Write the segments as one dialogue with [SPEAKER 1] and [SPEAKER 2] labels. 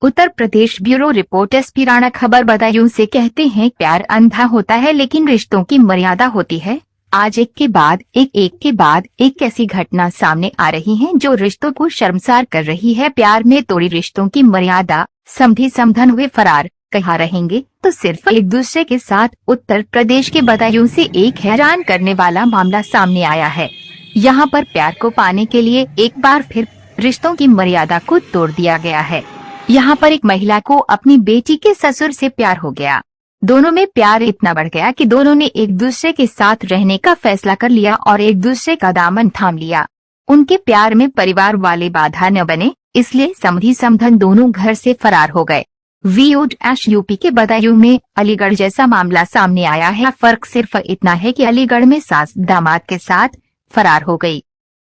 [SPEAKER 1] Uttar Pradesh bureau report. SP Rana खबर बदायूं से कहते हैं, प्यार अंधा होता है लेकिन रिश्तों की मर्यादा होती है। आज एक के बाद एक ऐसी घटना सामने आ रही है जो रिश्तों को शर्मसार कर रही है। प्यार में तोड़ी रिश्तों की मर्यादा, समधी समधन हुए फरार, कहाँ रहेंगे तो सिर्फ एक दूसरे के साथ। उत्तर प्रदेश के बदायूं से एक हैरान करने वाला मामला सामने आया है। यहाँ पर प्यार को पाने के लिए एक बार फिर रिश्तों की मर्यादा को तोड़ दिया गया है। यहाँ पर एक महिला को अपनी बेटी के ससुर से प्यार हो गया। दोनों में प्यार इतना बढ़ गया कि दोनों ने एक दूसरे के साथ रहने का फैसला कर लिया और एक दूसरे का दामन थाम लिया। उनके प्यार में परिवार वाले बाधा न बने, इसलिए समधी समधन दोनों घर से फरार हो गए। यूपी के बदायूं में अलीगढ़ जैसा मामला सामने आया है। फर्क सिर्फ इतना है कि अलीगढ़ में सास दामाद के साथ फरार हो गई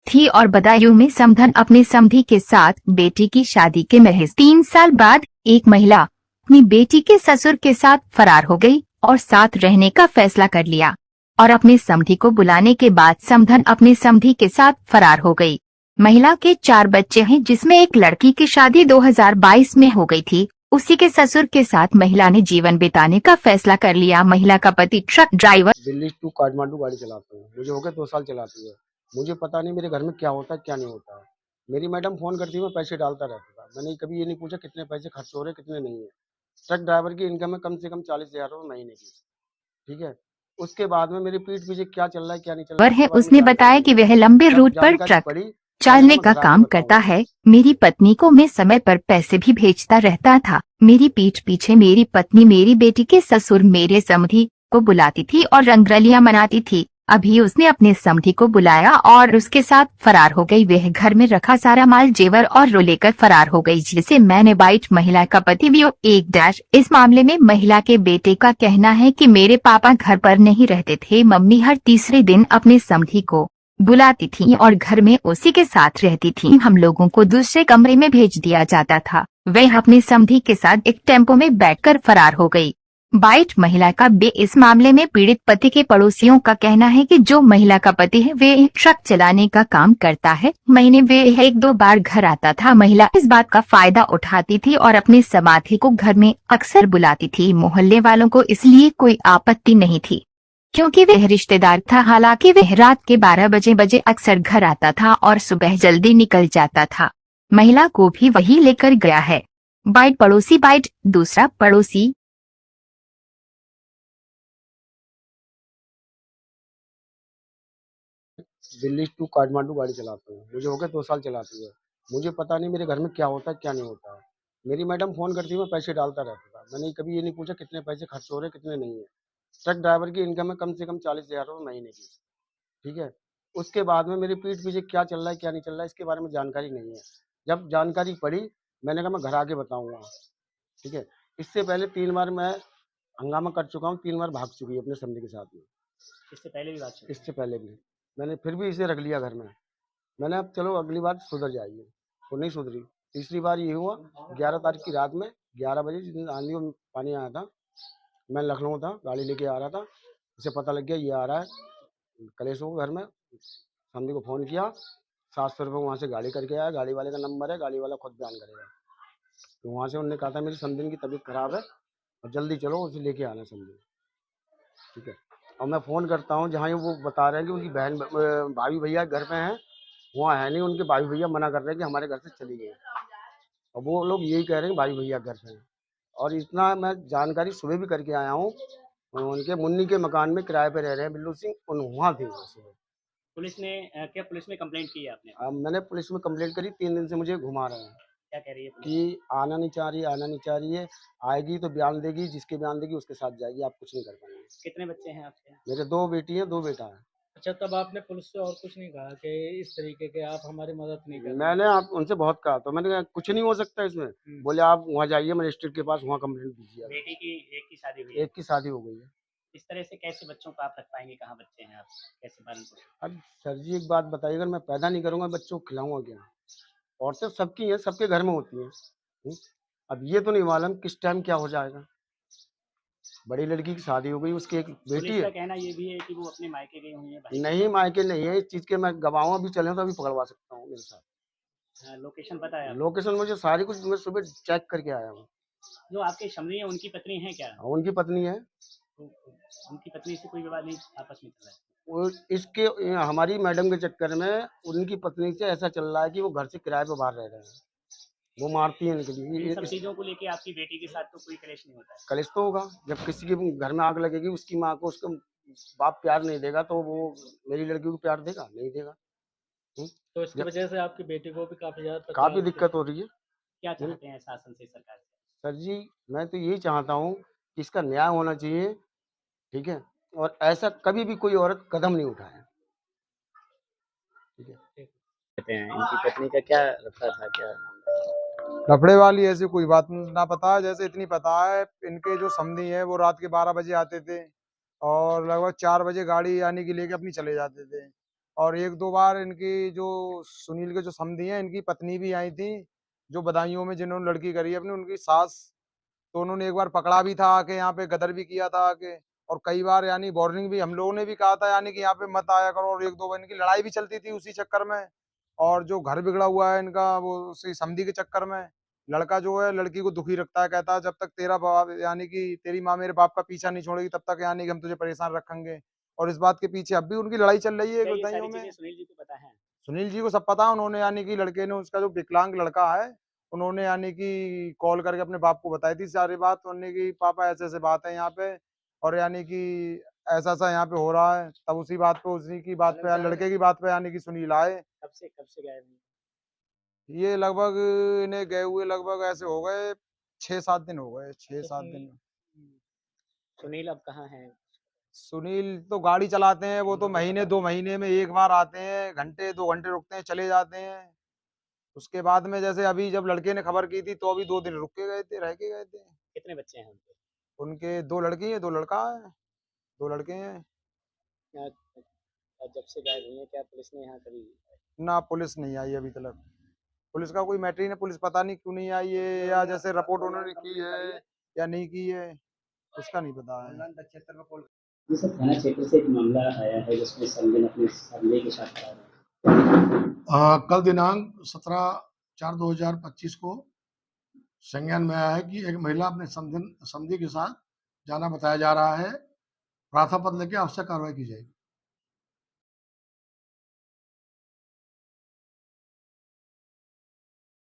[SPEAKER 1] थी और बदायूं में समधन अपने समधी के साथ बेटी की शादी के महज 3 साल बाद एक महिला अपनी बेटी के ससुर के साथ फरार हो गई और साथ रहने का फैसला कर लिया और अपने समधी को बुलाने के बाद समधन अपने समधी के साथ फरार हो गई। महिला के 4 बच्चे हैं, जिसमें एक लड़की की शादी 2022 में हो गई थी। उसी के ससुर के साथ महिला ने जीवन बिताने का फैसला कर लिया। महिला का पति truck driver
[SPEAKER 2] Delhi to Kathmandu गाड़ी चलाता हूँ। मुझे हो गए 2 साल चलाती है। मुझे पता नहीं मेरे घर में क्या होता है क्या नहीं होता है। मेरी मैडम फोन करती है, मैं पैसे डालता रहता था। मैंने कभी ये नहीं पूछा कितने पैसे खर्च हो रहे कितने नहीं है। ट्रक ड्राइवर की इनकम है कम से कम 40,000 रुपये महीने की। ठीक है, उसके बाद में मेरे पीठ पीछे क्या चल रहा है क्या नहीं चल रहा है
[SPEAKER 1] है।
[SPEAKER 2] इसके बारे में
[SPEAKER 1] उसने
[SPEAKER 2] जानकारी
[SPEAKER 1] बताया
[SPEAKER 2] नहीं
[SPEAKER 1] कि
[SPEAKER 2] है।
[SPEAKER 1] वह लंबे
[SPEAKER 2] जब
[SPEAKER 1] रूट पर
[SPEAKER 2] जानकारी
[SPEAKER 1] ट्रक
[SPEAKER 2] पड़ी मैंने
[SPEAKER 1] चालने
[SPEAKER 2] कहा मैं
[SPEAKER 1] का
[SPEAKER 2] घर आके
[SPEAKER 1] काम करता
[SPEAKER 2] बताऊंगा।
[SPEAKER 1] है। मेरी पत्नी को मैं समय पर पैसे भी भेजता रहता था। मेरी पीठ पीछे मेरी पत्नी मेरी बेटी के ससुर मेरे समधी को बुलाती थी और रंगरलियां मनाती थी। अभी उसने अपने समधी को बुलाया और उसके साथ फरार हो गई। वह घर में रखा सारा माल जेवर और रो लेकर फरार हो गई, जिसे मैंने बाइट। महिला का पति भी इस मामले में महिला के बेटे का कहना है कि मेरे पापा घर पर नहीं रहते थे। मम्मी हर तीसरे दिन अपने समधी को बुलाती थी और घर में उसी के साथ रहती थी। हम लोगों को दूसरे कमरे में भेज दिया जाता था। वह अपने समधी के साथ एक टेम्पो में बैठकर फरार हो गई। बाइट महिला का बे। इस मामले में पीड़ित पति के पड़ोसियों का कहना है कि जो महिला का पति है वे ट्रक चलाने का काम करता है। महीने वे 1-2 बार घर आता था। महिला इस बात का फायदा उठाती थी और अपने समधी को घर में अक्सर बुलाती थी। मोहल्ले वालों को इसलिए कोई आपत्ति नहीं थी क्योंकि वह रिश्तेदार था। हालांकि वह रात के 12 बजे अक्सर घर आता था और सुबह जल्दी निकल जाता था। महिला को भी वही लेकर गया है। बाइट पड़ोसी। बाइट दूसरा पड़ोसी।
[SPEAKER 2] दिल्ली टू काठमांडू गाड़ी चलाता हूँ। मुझे हो गए 2 साल चलाती है। मुझे पता नहीं मेरे घर में क्या होता है क्या नहीं होता है। मेरी मैडम फोन करती है, मैं पैसे डालता रहता था। मैंने कभी ये नहीं पूछा कितने पैसे खर्च हो रहे कितने नहीं है। ट्रक ड्राइवर की इनकम है कम से कम 40,000 रुपये महीने की। ठीक है, उसके बाद में मेरे पीठ पीछे क्या चल रहा है क्या नहीं चल रहा है इसके बारे में जानकारी नहीं है। जब जानकारी पड़ी मैंने कहा मैं घर आके बताऊंगा। ठीक है, इससे पहले 3 बार मैं हंगामा कर चुका हूँ। 3 बार भाग चुकी है अपने समधी के साथ में। इससे पहले भी मैंने फिर भी इसे रख लिया घर में। मैंने अब चलो अगली बार सुधर जाएगी, वो नहीं सुधरी। तीसरी बार ये हुआ 11 तारीख की रात में 11 बजे, जिस दिन आंधी और पानी आया था। मैं लखनऊ था, गाड़ी लेके आ रहा था। उसे पता लग गया ये आ रहा है कलेश हो घर में। समधी को फ़ोन किया, 700 रुपये वहाँ से गाड़ी करके आया। गाड़ी वाले का नंबर है, गाड़ी वाला खुद बयान करेगा। तो वहाँ से उन्होंने कहा था मेरी समधी की तबीयत खराब है और जल्दी चलो उसे लेके आना समधी। ठीक है, और मैं फ़ोन करता हूँ जहाँ वो बता रहे हैं कि उनकी बहन भाभी भैया घर पे हैं, वहाँ है नहीं। उनके भाई भैया मना कर रहे हैं कि हमारे घर से चली गई। और वो लोग यही कह रहे हैं भाई भैया घर पे हैं। और इतना मैं जानकारी सुबह भी करके आया हूँ। उनके मुन्नी के मकान में किराए पे रह रहे हैं बिल्लू सिंह, उन वहाँ थे वो सुबह।
[SPEAKER 3] क्या पुलिस में कंप्लेंट की है आपने?
[SPEAKER 2] अब मैंने पुलिस में कंप्लेंट करी, 3 दिन से मुझे घुमा रहे हैं
[SPEAKER 3] क्या कह रही है पुलिस?
[SPEAKER 2] कि आना नहीं चाह रही, आना नहीं चाह रही है। आएगी तो बयान देगी, जिसके बयान देगी उसके साथ जाएगी, आप कुछ नहीं कर पाएंगे।
[SPEAKER 3] कितने बच्चे हैं आपके?
[SPEAKER 2] मेरे 2 बेटी हैं 2 बेटा है।
[SPEAKER 4] अच्छा, तब आपने पुलिस से और कुछ नहीं कहा कि इस तरीके के आप हमारी मदद नहीं कर रहे?
[SPEAKER 2] मैंने आप उनसे बहुत कहा, तो मैंने कहा कुछ नहीं हो सकता इसमें। बोले आप वहाँ जाइए मजिस्ट्रेट के पास, वहाँ कंप्लेंट दीजिए।
[SPEAKER 3] बेटी की एक की शादी हुई है।
[SPEAKER 2] एक की शादी हो गई है।
[SPEAKER 3] इस तरह से कैसे बच्चों को आप रख पाएंगे? कहाँ बच्चे हैं आप, कैसे पालन पोषण?
[SPEAKER 2] अब सर जी एक बात बताइए, अगर मैं पैदा नहीं करूँगा बच्चों को खिलाऊंगा क्या? औरतें सबकी हैं, सबके घर में होती हैं। अब ये तो नहीं मालूम किस टाइम क्या हो जाएगा। बड़ी लड़की की शादी हो गई, उसकी एक बेटी
[SPEAKER 3] पुलिस का
[SPEAKER 2] है।
[SPEAKER 3] कहना ये भी है कि वो अपने मायके गई हुई है भाई।
[SPEAKER 2] नहीं मायके नहीं है, इस चीज़ के मैं गवाहों भी चले तो अभी पकड़वा सकता हूँ मेरे साथ।
[SPEAKER 3] लोकेशन पता है आपको?
[SPEAKER 2] लोकेशन मुझे सारी कुछ मैं सुबह चेक करके आया हूँ।
[SPEAKER 3] जो आपके समधी है उनकी पत्नी है क्या?
[SPEAKER 2] उनकी पत्नी है।
[SPEAKER 3] तो उनकी पत्नी से कोई विवाद नहीं आपस में चल रहा है?
[SPEAKER 2] वो इसके हमारी मैडम के चक्कर में उनकी पत्नी से ऐसा चल रहा है कि वो घर से किराए पे बाहर रह रहे हैं। वो मारती है इनके
[SPEAKER 3] इन
[SPEAKER 2] लिए।
[SPEAKER 3] सब चीज़ों को लेके आपकी बेटी के साथ तो कोई कलेश नहीं होता है?
[SPEAKER 2] कलेश तो होगा। जब किसी के घर में आग लगेगी, उसकी माँ को उसका बाप प्यार नहीं देगा तो वो मेरी लड़की को प्यार देगा? नहीं देगा। हुँ?
[SPEAKER 4] तो इसकी
[SPEAKER 2] जब
[SPEAKER 4] वजह से आपकी बेटी को भी काफ़ी ज़्यादा
[SPEAKER 2] काफ़ी
[SPEAKER 4] तकलीफ
[SPEAKER 2] दिक्कत हो रही है।
[SPEAKER 3] क्या
[SPEAKER 2] हुँ?
[SPEAKER 3] चाहते हैं शासन से, सरकार से?
[SPEAKER 2] सर जी, मैं तो यही चाहता हूँ कि इसका न्याय होना चाहिए, ठीक है? और ऐसा कभी भी कोई औरत कदम नहीं उठाए, ठीक है?
[SPEAKER 3] कहते हैं इनकी पत्नी का क्या रफा था, क्या
[SPEAKER 5] लफड़े वाली ऐसी कोई बात ना पता है। जैसे इतनी पता है, इनके जो समधी है वो रात के 12 बजे आते थे और लगभग 4 बजे गाड़ी यानी कि लेके अपनी चले जाते थे। और एक दो बार इनकी जो सुनील के जो समधी हैं, इनकी पत्नी भी आई थी, जो बदायूं में जिन्होंने लड़की करी है अपनी, उनकी सास। तो उन्होंने एक बार पकड़ा भी था आके, यहाँ पे गदर भी किया था आके। और कई बार यानी वार्निंग भी हम लोगों ने भी कहा था यानी कि यहाँ पे मत आया करो, और एक दो बार इनकी लड़ाई भी चलती थी उसी चक्कर में। और जो घर बिगड़ा हुआ है इनका, वो उसी समधी के चक्कर में। लड़का जो है लड़की को दुखी रखता है, कहता है जब तक तेरा बाप यानी कि तेरी माँ मेरे बाप का पीछा नहीं छोड़ेगी तब तक यानी कि हम तुझे परेशान रखेंगे। और इस बात के पीछे अब भी उनकी लड़ाई चल रही है
[SPEAKER 3] क्या ये
[SPEAKER 5] गुड़गाइयों
[SPEAKER 3] सारी
[SPEAKER 5] में।
[SPEAKER 3] चीज़ें सुनील जी को पता है?
[SPEAKER 5] सुनील जी को सब पता है। उन्होंने यानी कि लड़के ने, उसका जो विकलांग लड़का है, उन्होंने यानी कि कॉल करके अपने बाप को बताई थी सारी बात। उन्होंने कि पापा ऐसे-ऐसे बात है यहाँ पे, और यानी कि ऐसा-ऐसा यहाँ पे हो रहा है। तब उसी बात पे, उसी की बात पे, लड़के की बात पे यानी कि सुनील आए।
[SPEAKER 3] कब से गायब हैं?
[SPEAKER 5] ये लगभग इन्हें गए हुए लगभग ऐसे हो गए 6-7 दिन हो गए, 6-7 दिन।
[SPEAKER 3] सुनील अब कहाँ हैं?
[SPEAKER 5] सुनील तो गाड़ी चलाते हैं, वो तो महीने 2 महीने में 1 बार आते हैं, घंटे 2 घंटे रुकते हैं, चले जाते हैं। उसके बाद में जैसे अभी जब लड़के ने खबर की थी तो अभी 2 दिन रुक के गए थे, रह के गए थे।
[SPEAKER 3] कितने बच्चे हैं उनके?
[SPEAKER 5] उनके 2 लड़की हैं, 2 लड़का है, 2 लड़के हैं।
[SPEAKER 3] क्या जब से गायब हुई हैं, क्या पुलिस ने यहाँ कभी
[SPEAKER 5] ना पुलिस नहीं आई अभी तक। पुलिस का कोई मैटर ही नहीं, पुलिस पता नहीं क्यों नहीं आई है, या जैसे रिपोर्ट उन्होंने की है या नहीं की है, उसका नहीं पता है।
[SPEAKER 3] ये सब थाना क्षेत्र से एक मामला आया है जिसमें संजय अपने समधी के साथ खड़ा है।
[SPEAKER 6] कल दिनांक 17/4/2025 को संज्ञान में आया है कि एक महिला अपने समधी के साथ जाना बताया जा रहा है। प्रार्थना पत्र लेके आवश्यक कार्रवाई की जाएगी।